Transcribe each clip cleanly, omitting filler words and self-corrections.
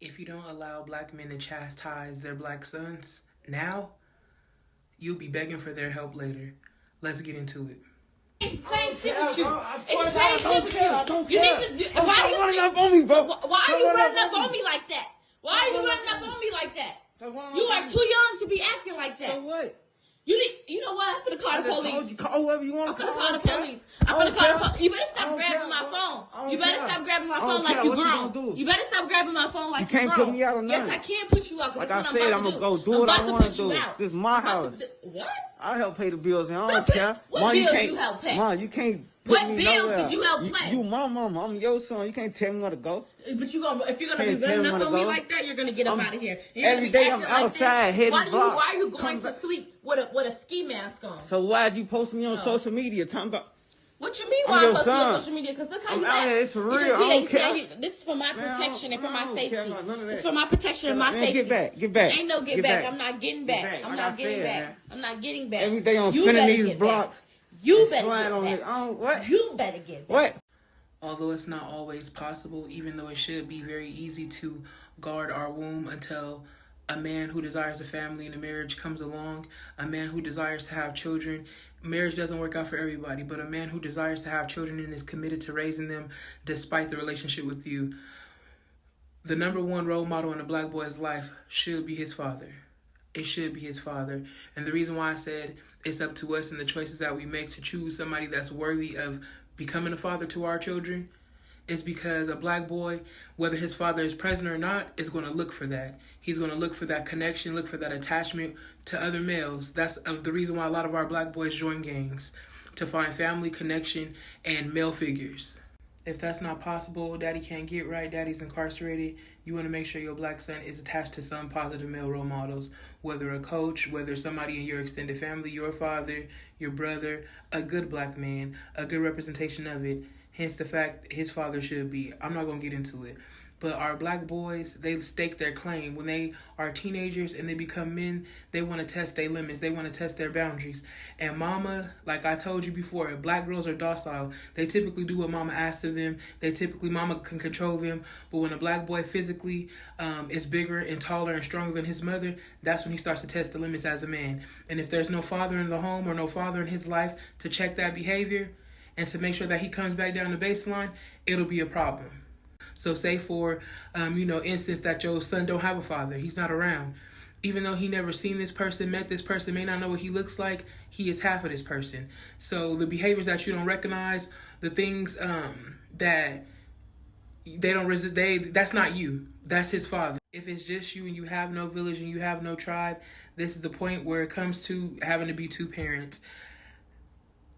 If you don't allow black men to chastise their black sons now, you'll be begging for their help later. Let's get into it. It's the same shit with you. It's the same shit with you. You need to. Why are you running up on me, bro? Why are you running up on me like that? Why are you running up on me like that? You are too young to be acting like that. So what? You know what? I'm gonna call the police. Call whoever you want I'm to gonna call. call the police. I'm gonna call the police. You better stop grabbing my phone. You better stop grabbing my phone like you grown. You better stop grabbing my phone like you grown. You can't put me out on Yes, nothing. I can put you out. Like I said, I'm gonna go do what I want to do. This is my house. What? I help pay the bills, and I don't Stop care. it. What Mom, bills can't, you help pay? Mom, you can't put What me bills nowhere. did you help pay? You my mama. I'm your son. You can't tell me where to go. But if you're gonna be Can't tell running me up where to on me go. like that, you're gonna get up out of here. Every day I'm outside hitting blocks. Why are you going Come to back. sleep with a ski mask on? So why'd you post me on social media talking about? What you mean? I'm Why your I'm posting on son. social media? Because look how I'm you out act. here. It's for You real. just- I don't you see how care. this is for my protection and for my I don't safety. care about none of that. It's for my protection and my Man, safety. get back. Get back. Ain't no get Get back. back. I'm not getting Get back. back. I'm Like not I getting said, back. man. I'm not getting back. Every day I'm You spinning better these get blocks. back. You and better slide on get it. back. I don't, what? You better get back. What? Although it's not always possible, even though it should be very easy to guard our womb until a man who desires a family and a marriage comes along, a man who desires to have children. Marriage doesn't work out for everybody, but a man who desires to have children and is committed to raising them despite the relationship with you, the number one role model in a black boy's life should be his father. It should be his father. And the reason why I said it's up to us and the choices that we make to choose somebody that's worthy of becoming a father to our children is because a black boy, whether his father is present or not, is going to look for that. He's going to look for that connection, look for that attachment to other males. That's the reason why a lot of our black boys join gangs, to find family, connection, and male figures. If that's not possible, daddy can't get right, daddy's incarcerated, you want to make sure your black son is attached to some positive male role models, whether a coach, whether somebody in your extended family, your father, your brother, a good black man, a good representation of it. Hence the fact his father should be. I'm not going to get into it. But our black boys, they stake their claim. When they are teenagers and they become men, they want to test their limits. They want to test their boundaries. And mama, like I told you before, black girls are docile. They typically do what mama asks of them. Mama can control them. But when a black boy physically is bigger and taller and stronger than his mother, that's when he starts to test the limits as a man. And if there's no father in the home or no father in his life to check that behavior and to make sure that he comes back down the baseline, it'll be a problem. So say for, instance that your son don't have a father. He's not around. Even though he never seen this person, met this person, may not know what he looks like, he is half of this person. So the behaviors that you don't recognize, the things that they don't that's not you. That's his father. If it's just you and you have no village and you have no tribe, this is the point where it comes to having to be two parents.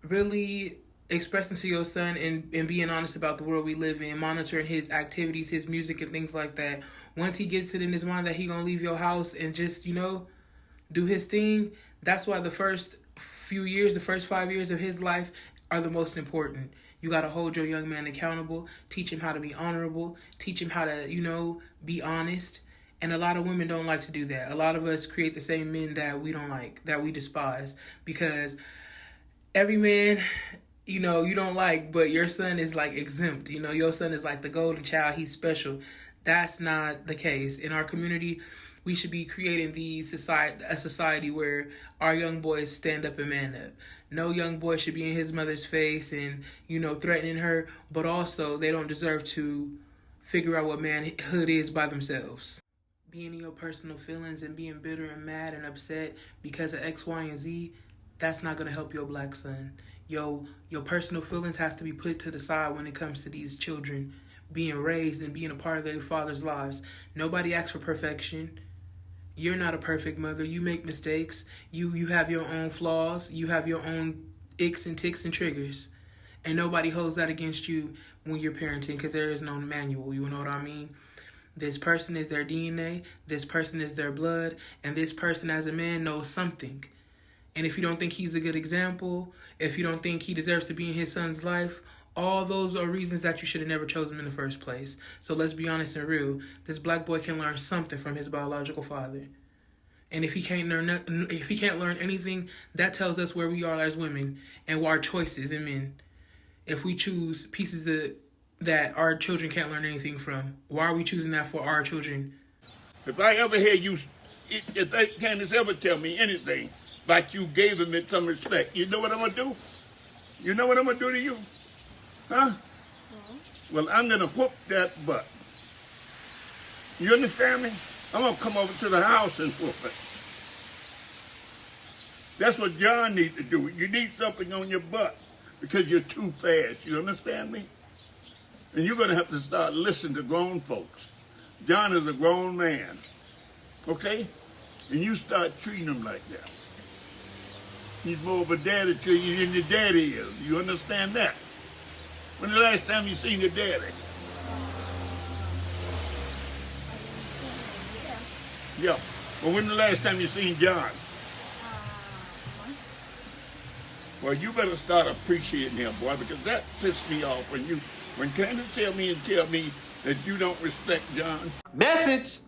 Really expressing to your son and being honest about the world we live in, monitoring his activities, his music and things like that. Once he gets it in his mind that he gonna leave your house and just, do his thing, that's why the first 5 years of his life are the most important. You gotta hold your young man accountable, teach him how to be honorable, teach him how to, be honest. And a lot of women don't like to do that. A lot of us create the same men that we don't like, that we despise. Because every man you don't like, but your son is like exempt. Your son is like the golden child. He's special. That's not the case. In our community, we should be creating a society where our young boys stand up and man up. No young boy should be in his mother's face and, threatening her, but also they don't deserve to figure out what manhood is by themselves. Being in your personal feelings and being bitter and mad and upset because of X, Y, and Z, that's not going to help your black son. Your personal feelings has to be put to the side when it comes to these children being raised and being a part of their father's lives. Nobody asks for perfection. You're not a perfect mother. You make mistakes. You have your own flaws. You have your own icks and ticks and triggers. And nobody holds that against you when you're parenting because there is no manual. You know what I mean? This person is their DNA. This person is their blood. And this person as a man knows something. And if you don't think he's a good example, if you don't think he deserves to be in his son's life, all those are reasons that you should have never chosen him in the first place. So let's be honest and real. This black boy can learn something from his biological father. And if he can't learn anything, that tells us where we are as women and our choices as men. If we choose pieces of that our children can't learn anything from? Why are we choosing that for our children? If I ever hear you, if Candace ever tell me anything like you gave him some respect, you know what I'm going to do? You know what I'm going to do to you? Huh? Well, I'm going to whoop that butt. You understand me? I'm going to come over to the house and whoop it. That's what John needs to do. You need something on your butt because you're too fast. You understand me? And you're going to have to start listening to grown folks. John is a grown man. Okay? And you start treating him like that. He's more of a daddy to you than your daddy is. You understand that? When the last time you seen your daddy? Yeah. Well, when the last time you seen John? Well, you better start appreciating him, boy, because that pissed me off when Candace tell me that you don't respect John. Message.